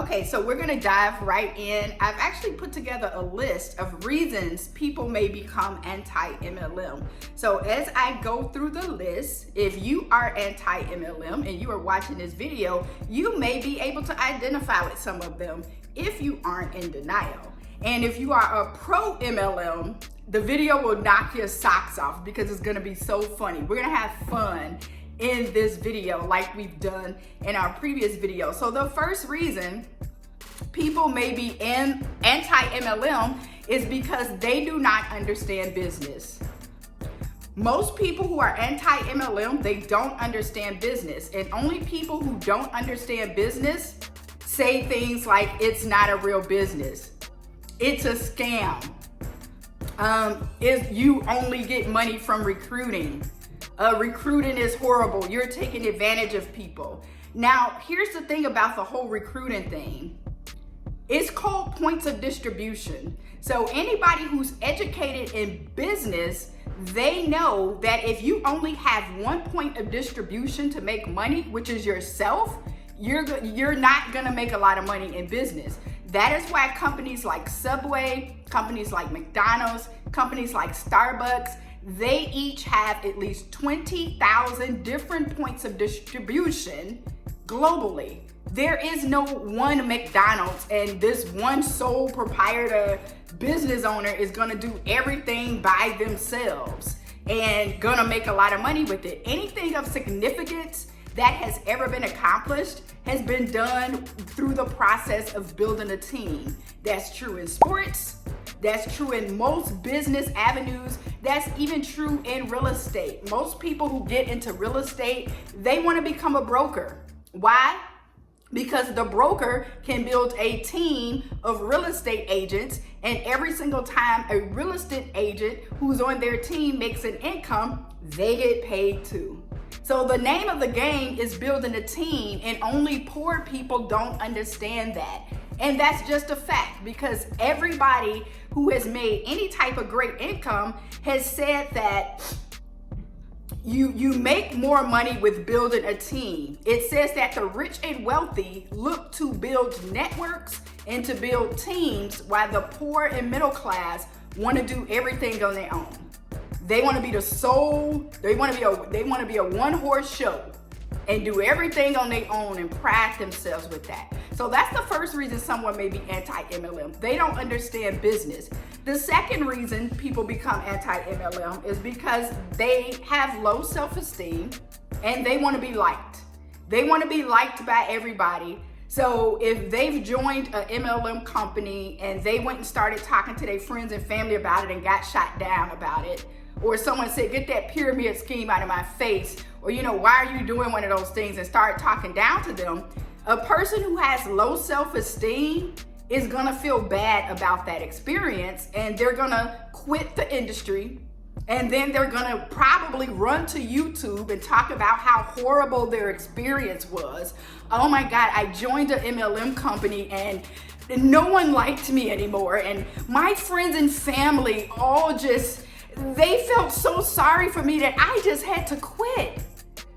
Okay, so we're gonna dive right in. I've actually put together a list of reasons people may become anti-MLM. So as I go through the list, if you are anti-MLM and you are watching this video, you may be able to identify with some of them if you aren't in denial. And if you are a pro-MLM, the video will knock your socks off because it's gonna be so funny. We're gonna have fun in this video like we've done in our previous video. So the first reason people may be anti-MLM is because they do not understand business. Most people who are anti-MLM, they don't understand business, and only people who don't understand business say things like it's not a real business, it's a scam, you only get money from recruiting. Recruiting is horrible. You're taking advantage of people. Now, here's the thing about the whole recruiting thing. It's called points of distribution. So anybody who's educated in business, they know that if you only have one point of distribution to make money, which is yourself, you're not gonna make a lot of money in business. That is why companies like Subway, companies like McDonald's, companies like Starbucks, they each have at least 20,000 different points of distribution globally. There is no one McDonald's and this one sole proprietor business owner is gonna do everything by themselves and gonna make a lot of money with it. Anything of significance that has ever been accomplished has been done through the process of building a team. That's true in sports. That's true in most business avenues. That's even true in real estate. Most people who get into real estate, they want to become a broker. Why? Because the broker can build a team of real estate agents, and every single time a real estate agent who's on their team makes an income, they get paid too. So the name of the game is building a team, and only poor people don't understand that. And that's just a fact, because everybody who has made any type of great income has said that you make more money with building a team. It says that the rich and wealthy look to build networks and to build teams, while the poor and middle class want to do everything on their own. They want to be the sole, they want to be a one-horse show and do everything on their own and pride themselves with that. So that's the first reason someone may be anti-MLM. They don't understand business. The second reason people become anti-MLM is because they have low self-esteem and they want to be liked. They want to be liked by everybody. So if they've joined an MLM company and they went and started talking to their friends and family about it and got shot down about it, or someone said, get that pyramid scheme out of my face, or why are you doing one of those things, and start talking down to them, a person who has low self-esteem is gonna feel bad about that experience, and they're gonna quit the industry, and then they're gonna probably run to YouTube and talk about how horrible their experience was. Oh my God, I joined an MLM company and no one liked me anymore, and my friends and family they felt so sorry for me that I just had to quit.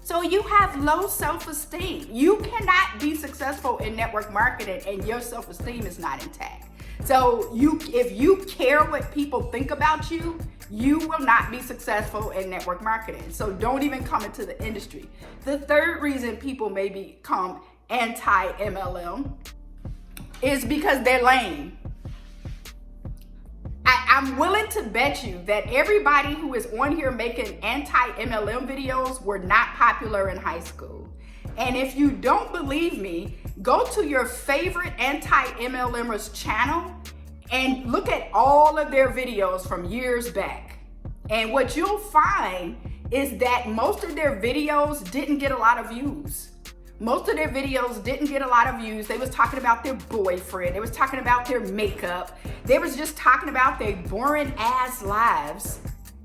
So you have low self-esteem. You cannot be successful in network marketing and your self-esteem is not intact. So if you care what people think about you, you will not be successful in network marketing. So don't even come into the industry. The third reason people may become anti-MLM is because they're lame. I'm willing to bet you that everybody who is on here making anti-MLM videos were not popular in high school. And if you don't believe me, go to your favorite anti-MLMers channel and look at all of their videos from years back. And what you'll find is that most of their videos didn't get a lot of views. Most of their videos didn't get a lot of views. They was talking about their boyfriend. They was talking about their makeup. They was just talking about their boring ass lives.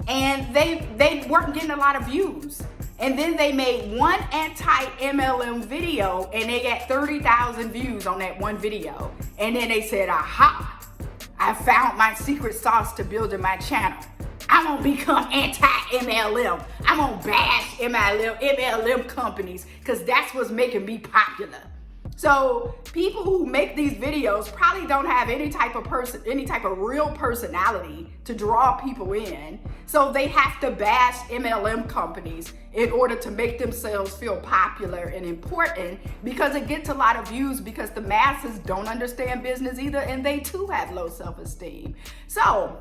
And they weren't getting a lot of views. And then they made one anti-MLM video and they got 30,000 views on that one video. And then they said, aha, I found my secret sauce to building my channel. I'm gonna become anti-MLM. I'm gonna bash MLM companies because that's what's making me popular. So people who make these videos probably don't have any type of real personality to draw people in. So they have to bash MLM companies in order to make themselves feel popular and important, because it gets a lot of views because the masses don't understand business either, and they too have low self-esteem. So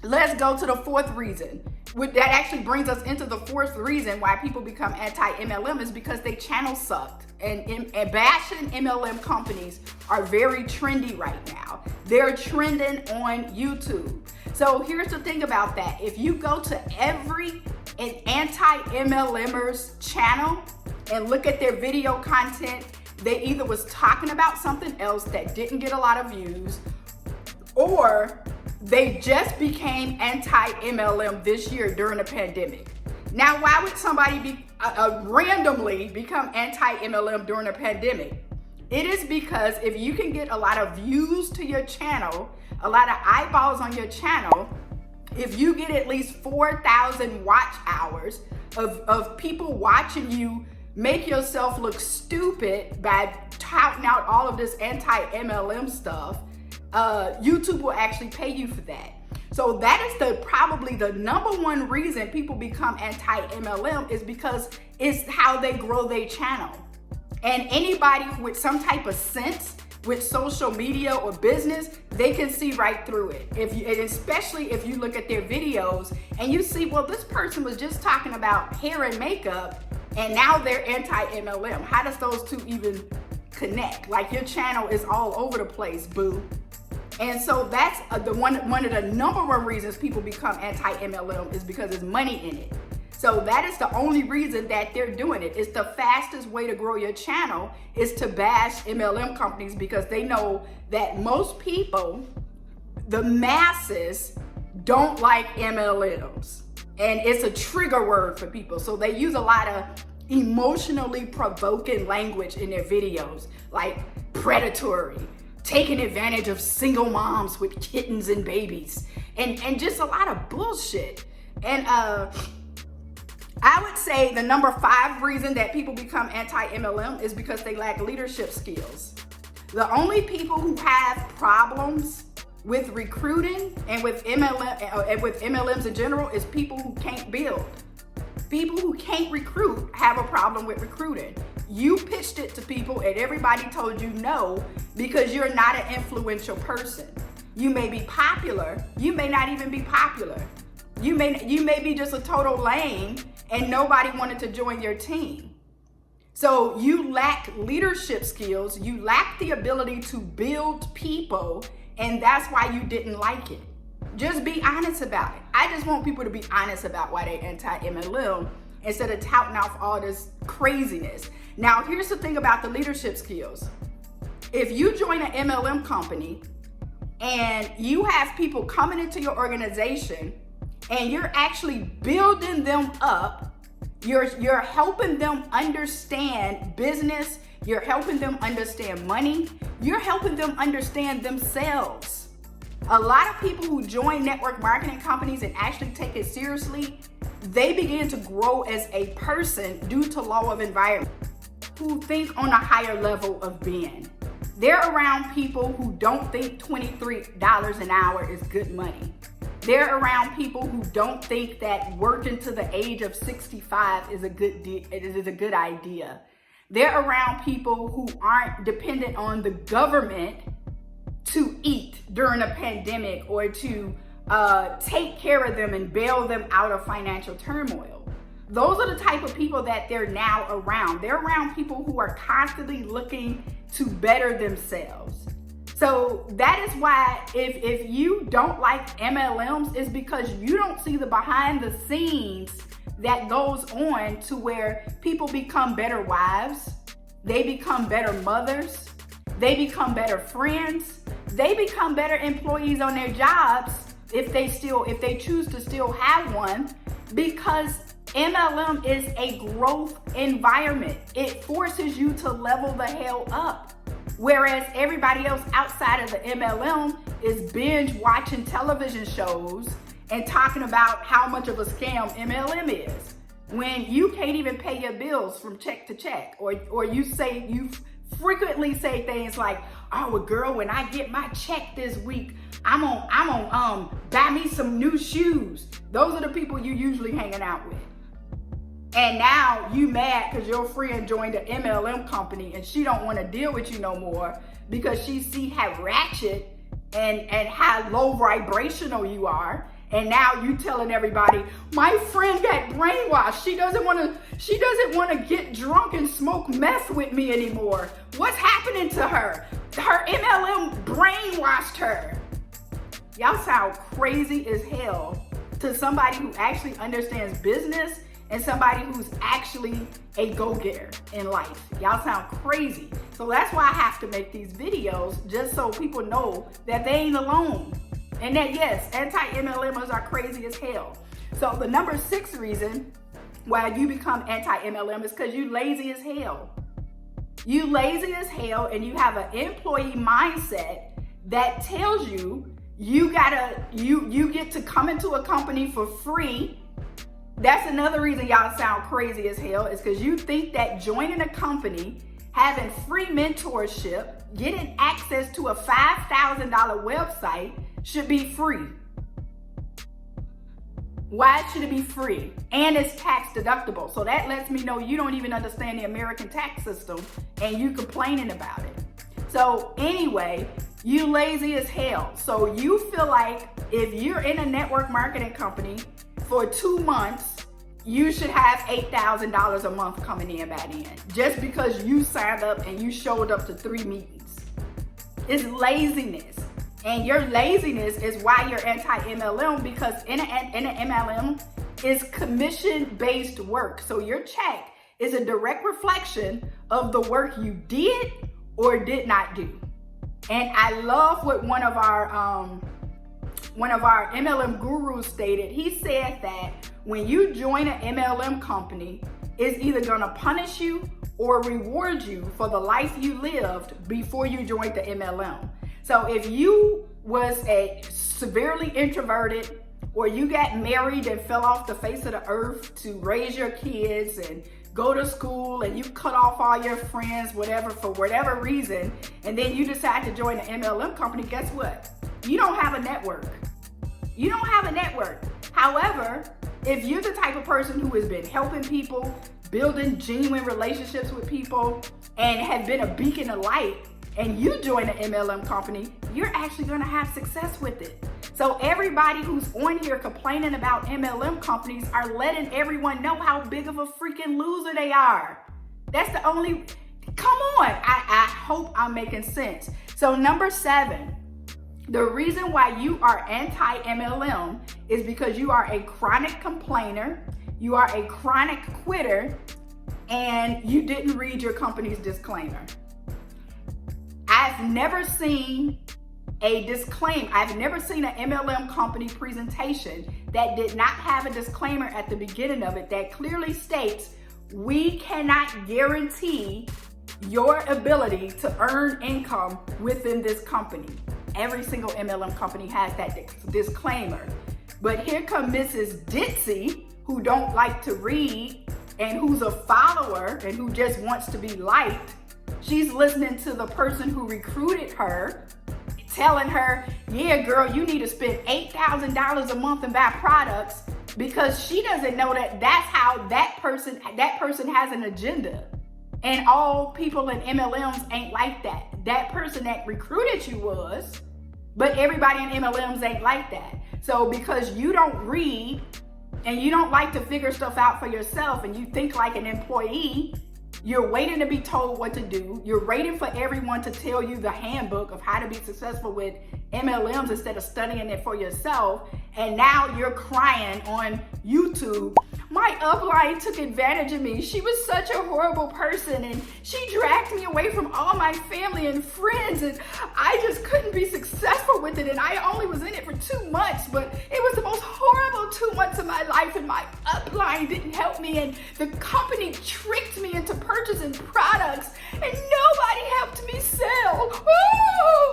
let's go to the fourth reason. That actually brings us into the fourth reason why people become anti-MLM, is because they channel sucked. And bashing MLM companies are very trendy right now. They're trending on YouTube. So here's the thing about that. If you go to every anti-MLMer's channel and look at their video content, they either was talking about something else that didn't get a lot of views, or they just became anti-MLM this year during the pandemic. Now, why would somebody randomly become anti-MLM during a pandemic? It is because if you can get a lot of views to your channel, a lot of eyeballs on your channel, if you get at least 4,000 watch hours of people watching you make yourself look stupid by touting out all of this anti-MLM stuff, YouTube will actually pay you for that. So that is probably the number one reason people become anti-MLM, is because it's how they grow their channel. And anybody with some type of sense with social media or business, they can see right through it. And especially if you look at their videos and you see, well, this person was just talking about hair and makeup and now they're anti-MLM. How does those two even connect? Like, your channel is all over the place, boo. And so that's one of the number one reasons people become anti-MLM, is because there's money in it. So that is the only reason that they're doing it. It's the fastest way to grow your channel, is to bash MLM companies, because they know that most people, the masses, don't like MLMs. And it's a trigger word for people. So they use a lot of emotionally provoking language in their videos, like predatory, taking advantage of single moms with kittens and babies, and just a lot of bullshit. And I would say the number 5 reason that people become anti-MLM is because they lack leadership skills. The only people who have problems with recruiting and with MLMs in general is people who can't build. People who can't recruit have a problem with recruiting. You pitched it to people and everybody told you no, because you're not an influential person. You may be popular, you may not even be popular. You may be just a total lame and nobody wanted to join your team. So you lack leadership skills, you lack the ability to build people, and that's why you didn't like it. Just be honest about it. I just want people to be honest about why they're anti-MLM instead of touting off all this craziness. Now, here's the thing about the leadership skills. If you join an MLM company and you have people coming into your organization and you're actually building them up, you're helping them understand business, you're helping them understand money, you're helping them understand themselves. A lot of people who join network marketing companies and actually take it seriously, they begin to grow as a person due to law of environment, who think on a higher level of being. They're around people who don't think $23 an hour is good money. They're around people who don't think that working to the age of 65 is a good idea. They're around people who aren't dependent on the government to eat during a pandemic or to take care of them and bail them out of financial turmoil. Those are the type of people that they're now around. They're around people who are constantly looking to better themselves. So that is why if you don't like MLMs, it's because you don't see the behind the scenes that goes on to where people become better wives, they become better mothers, they become better friends, they become better employees on their jobs if they choose to still have one, because MLM is a growth environment. It forces you to level the hell up. Whereas everybody else outside of the MLM is binge watching television shows and talking about how much of a scam MLM is, when you can't even pay your bills from check to check, or you say you frequently say things like, oh, well, girl, when I get my check this week, I'm gonna buy me some new shoes. Those are the people you usually hanging out with. And now you mad because your friend joined an MLM company and she don't want to deal with you no more because she see how ratchet and how low vibrational you are. And now you telling everybody, my friend got brainwashed. She doesn't want to get drunk and smoke meth with me anymore. What's happening to her? Her MLM brainwashed her. Y'all sound crazy as hell to somebody who actually understands business and somebody who's actually a go-getter in life. Y'all sound crazy. So that's why I have to make these videos, just so people know that they ain't alone. And that, yes, anti-MLMers are crazy as hell. So the number 6 reason why you become anti-MLM is because you lazy as hell. You lazy as hell, and you have an employee mindset that tells you you get to come into a company for free. That's another reason y'all sound crazy as hell, is because you think that joining a company, having free mentorship, getting access to a $5,000 website should be free. Why should it be free? And it's tax deductible. So that lets me know you don't even understand the American tax system and you complaining about it. So anyway, you lazy as hell. So you feel like if you're in a network marketing company for 2 months, you should have $8,000 a month coming in by then, just because you signed up and you showed up to 3 meetings. It's laziness. And your laziness is why you're anti-MLM, because in an MLM is commission-based work. So your check is a direct reflection of the work you did or did not do. And I love what one of our MLM gurus stated. He said that when you join an MLM company, it's either gonna punish you or reward you for the life you lived before you joined the MLM. So if you was a severely introverted, or you got married and fell off the face of the earth to raise your kids and go to school, and you cut off all your friends, whatever, for whatever reason, and then you decide to join an MLM company, guess what? You don't have a network. You don't have a network. However, if you're the type of person who has been helping people, building genuine relationships with people, and have been a beacon of light, and you join an MLM company, you're actually gonna have success with it. So everybody who's on here complaining about MLM companies are letting everyone know how big of a freaking loser they are. That's the only, come on. I hope I'm making sense. So number 7, the reason why you are anti-MLM is because you are a chronic complainer, you are a chronic quitter, and you didn't read your company's disclaimer. I've never seen a disclaimer. I've never seen an MLM company presentation that did not have a disclaimer at the beginning of it that clearly states, we cannot guarantee your ability to earn income within this company. Every single MLM company has that disclaimer. But here comes Mrs. Ditzy, who don't like to read and who's a follower and who just wants to be liked. She's listening to the person who recruited her, telling her, yeah, girl, you need to spend $8,000 a month and buy products, because she doesn't know that that's how that person has an agenda. And all people in MLMs ain't like that. That person that recruited you was, but everybody in MLMs ain't like that. So because you don't read and you don't like to figure stuff out for yourself and you think like an employee, you're waiting to be told what to do. You're waiting for everyone to tell you the handbook of how to be successful with MLMs instead of studying it for yourself. And now you're crying on YouTube, my upline took advantage of me. She was such a horrible person and she dragged me away from all my family and friends, and I just couldn't be successful with it, and I only was in it for 2 months, but it was the most horrible 2 months of my life, and my upline didn't help me, and the company tricked me into purchasing products and nobody helped me sell.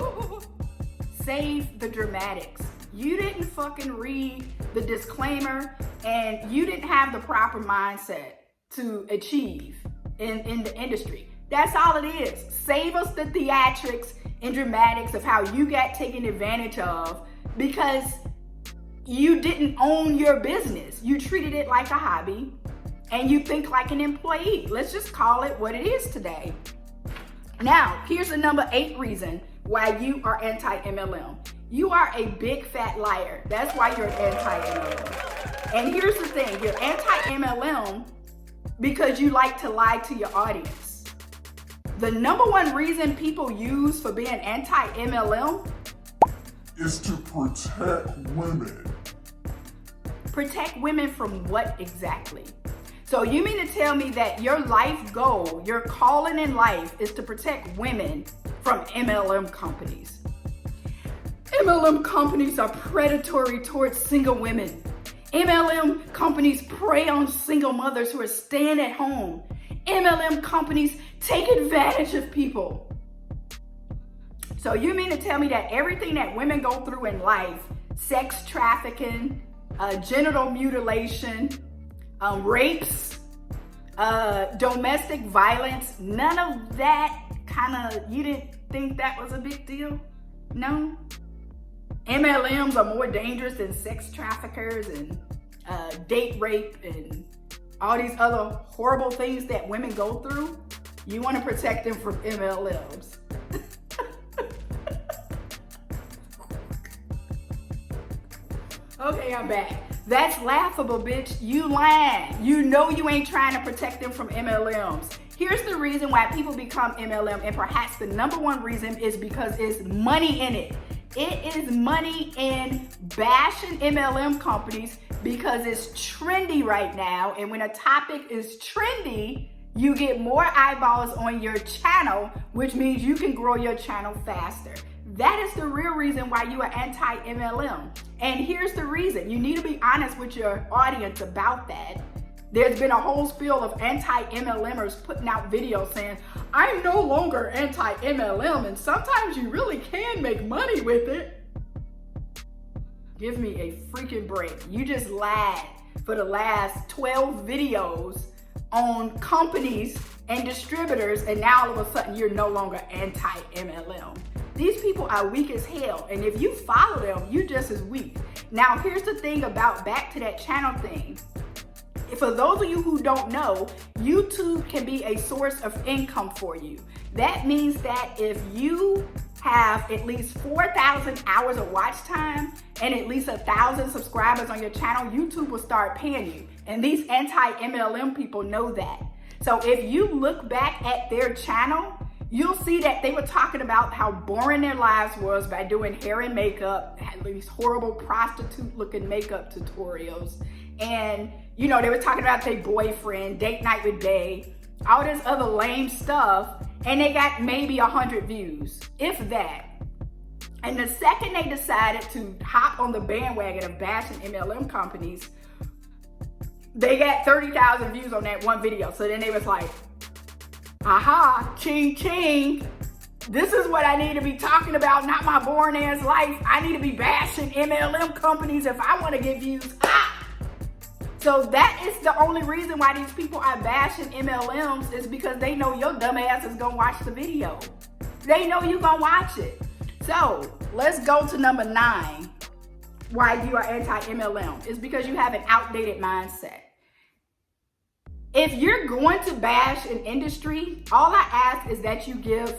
Woo! Save the dramatics. You didn't fucking read the disclaimer, and you didn't have the proper mindset to achieve in the industry. That's all it is. Save us the theatrics and dramatics of how you got taken advantage of because you didn't own your business. You treated it like a hobby and you think like an employee. Let's just call it what it is today. Now, here's the number 8 reason why you are anti-MLM. You are a big fat liar. That's why you're anti-MLM. And here's the thing, you're anti-MLM because you like to lie to your audience. The number 1 reason people use for being anti-MLM is to protect women. Protect women from what exactly? So you mean to tell me that your life goal, your calling in life is to protect women from MLM companies? MLM companies are predatory towards single women. MLM companies prey on single mothers who are staying at home. MLM companies take advantage of people. So you mean to tell me that everything that women go through in life, sex trafficking, genital mutilation, rapes, domestic violence, none of that you didn't think that was a big deal? No? MLMs are more dangerous than sex traffickers and date rape and all these other horrible things that women go through? You want to protect them from MLMs. Okay, I'm back. That's laughable, bitch. You lying. You know you ain't trying to protect them from MLMs. Here's the reason why people become MLM, and perhaps the number 1 reason is because it's money in it. It is money in bashing MLM companies because it's trendy right now. And when a topic is trendy, you get more eyeballs on your channel, which means you can grow your channel faster. That is the real reason why you are anti-MLM. And here's the reason. You need to be honest with your audience about that. There's been a whole spiel of anti-MLMers putting out videos saying, I'm no longer anti-MLM, and sometimes you really can make money with it. Give me a freaking break. You just lied for the last 12 videos on companies and distributors, and now all of a sudden you're no longer anti-MLM. These people are weak as hell, and if you follow them, you're just as weak. Now, here's the thing about back to that channel thing. For those of you who don't know, YouTube can be a source of income for you. That means that if you have at least 4,000 hours of watch time and at least 1,000 subscribers on your channel, YouTube will start paying you. And these anti-MLM people know that. So if you look back at their channel, you'll see that they were talking about how boring their lives was by doing hair and makeup, had these horrible prostitute looking makeup tutorials. And you know, they were talking about their boyfriend, date night with Day, all this other lame stuff, and they got maybe 100 views, if that. And the second they decided to hop on the bandwagon of bashing MLM companies, they got 30,000 views on that one video. So then they was like, aha, ching ching, this is what I need to be talking about, not my boring ass life. I need to be bashing MLM companies if I want to get views. So that is the only reason why these people are bashing MLMs, is because they know your dumb ass is gonna watch the video. They know you gonna watch it. So let's go to number 9. Why you are anti-MLM is because you have an outdated mindset. If you're going to bash an industry, all I ask is that you give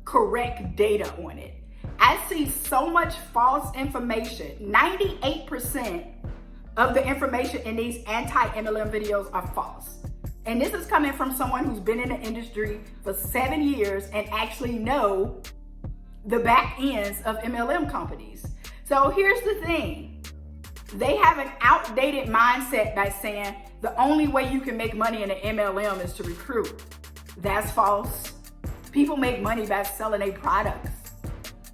correct data on it. I see so much false information. 98% of the information in these anti-MLM videos are false. And this is coming from someone who's been in the industry for 7 years and actually know the back ends of MLM companies. So here's the thing. They have an outdated mindset by saying the only way you can make money in an MLM is to recruit. That's false. People make money by selling their products,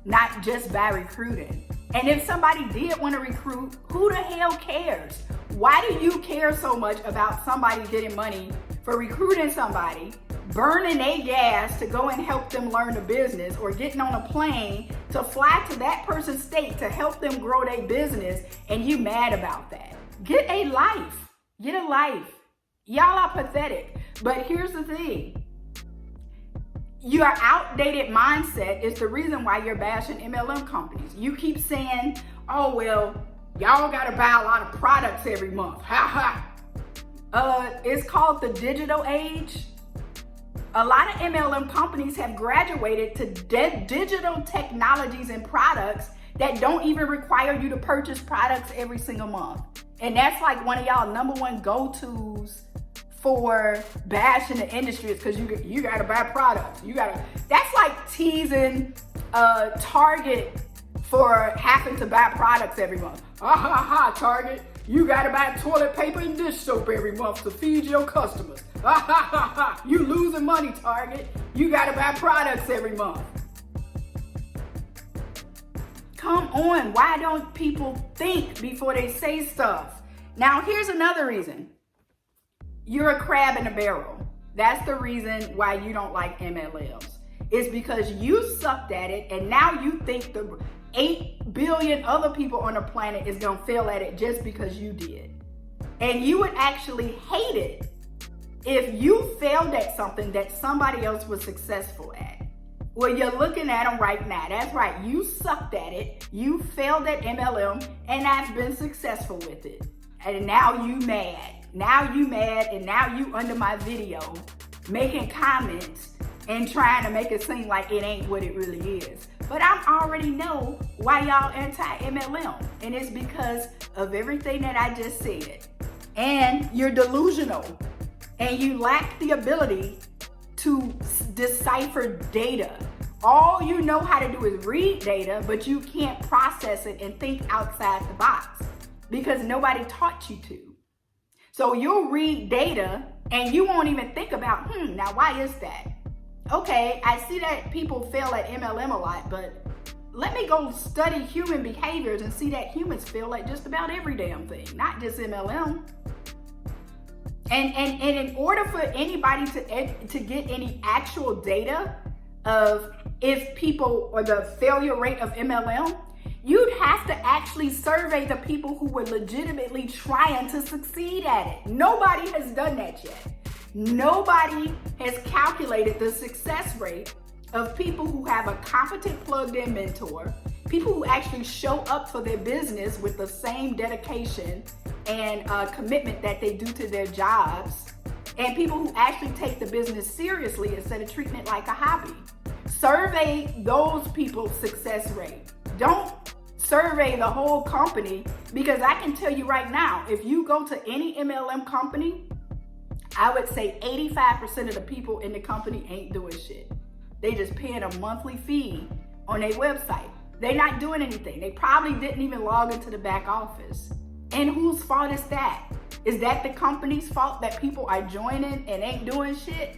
not just by recruiting. And if somebody did want to recruit, who the hell cares? Why do you care so much about somebody getting money for recruiting somebody, burning their gas to go and help them learn the business, or getting on a plane to fly to that person's state to help them grow their business, and you mad about that? Get a life. Get a life. Y'all are pathetic. But here's the thing. your outdated mindset is the reason why you're bashing MLM companies. You keep saying, oh, well, y'all got to buy a lot of products every month. Ha ha. It's called the digital age. A lot of MLM companies have graduated to digital technologies and products that don't even require you to purchase products every single month. And that's like one of y'all number one go-tos for bashing the industry, is because you gotta buy products. That's like teasing Target for having to buy products every month. Ha ha ha, Target, you gotta buy toilet paper and dish soap every month to feed your customers. Ha ha ha ha, you losing money, Target. You gotta buy products every month. Come on, why don't people think before they say stuff? Now, here's another reason. You're a crab in a barrel. That's the reason why you don't like MLMs. It's because you sucked at it, and now you think the 8 billion other people on the planet is gonna fail at it just because you did. And you would actually hate it if you failed at something that somebody else was successful at. Well, you're looking at them right now. That's right, you sucked at it, you failed at MLM, and I've been successful with it. And now you mad. Now you mad, and now you under my video making comments and trying to make it seem like it ain't what it really is. But I already know why y'all anti-MLM, and it's because of everything that I just said. And you're delusional, and you lack the ability to decipher data. All you know how to do is read data, but you can't process it and think outside the box because nobody taught you to. So you'll read data and you won't even think about, now why is that? Okay, I see that people fail at MLM a lot, but let me go study human behaviors and see that humans fail at just about every damn thing, not just MLM. And in order for anybody to get any actual data of if people or the failure rate of MLM, you'd have to actually survey the people who were legitimately trying to succeed at it. Nobody has done that yet. Nobody has calculated the success rate of people who have a competent plugged-in mentor, people who actually show up for their business with the same dedication and commitment that they do to their jobs, and people who actually take the business seriously instead of treating it like a hobby. Survey those people's success rate. Don't survey the whole company, because I can tell you right now, if you go to any MLM company, I would say 85% of the people in the company ain't doing shit. They just paying a monthly fee on their website. They're not doing anything. They probably didn't even log into the back office. And whose fault is that? Is that the company's fault that people are joining and ain't doing shit?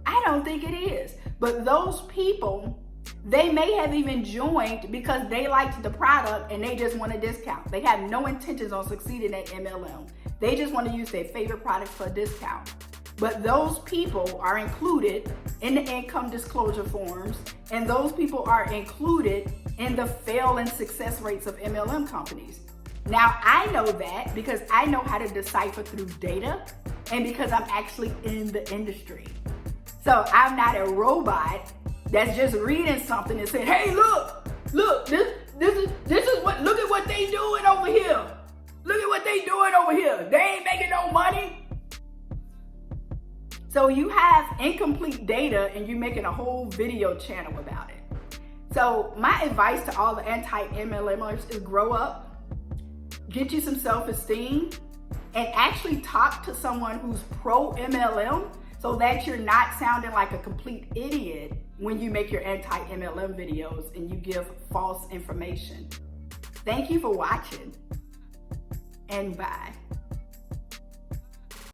I don't think it is. But those people, they may have even joined because they liked the product and they just want a discount. They have no intentions on succeeding at MLM. They just want to use their favorite products for a discount. But those people are included in the income disclosure forms, and those people are included in the fail and success rates of MLM companies. Now, I know that because I know how to decipher through data and because I'm actually in the industry. So I'm not a robot that's just reading something and saying, hey, look, this is what, look at what they doing over here. Look at what they doing over here. They ain't making no money. So you have incomplete data and you're making a whole video channel about it. So my advice to all the anti-MLMers is grow up, get you some self-esteem, and actually talk to someone who's pro-MLM so that you're not sounding like a complete idiot when you make your anti-MLM videos and you give false information. Thank you for watching, and bye.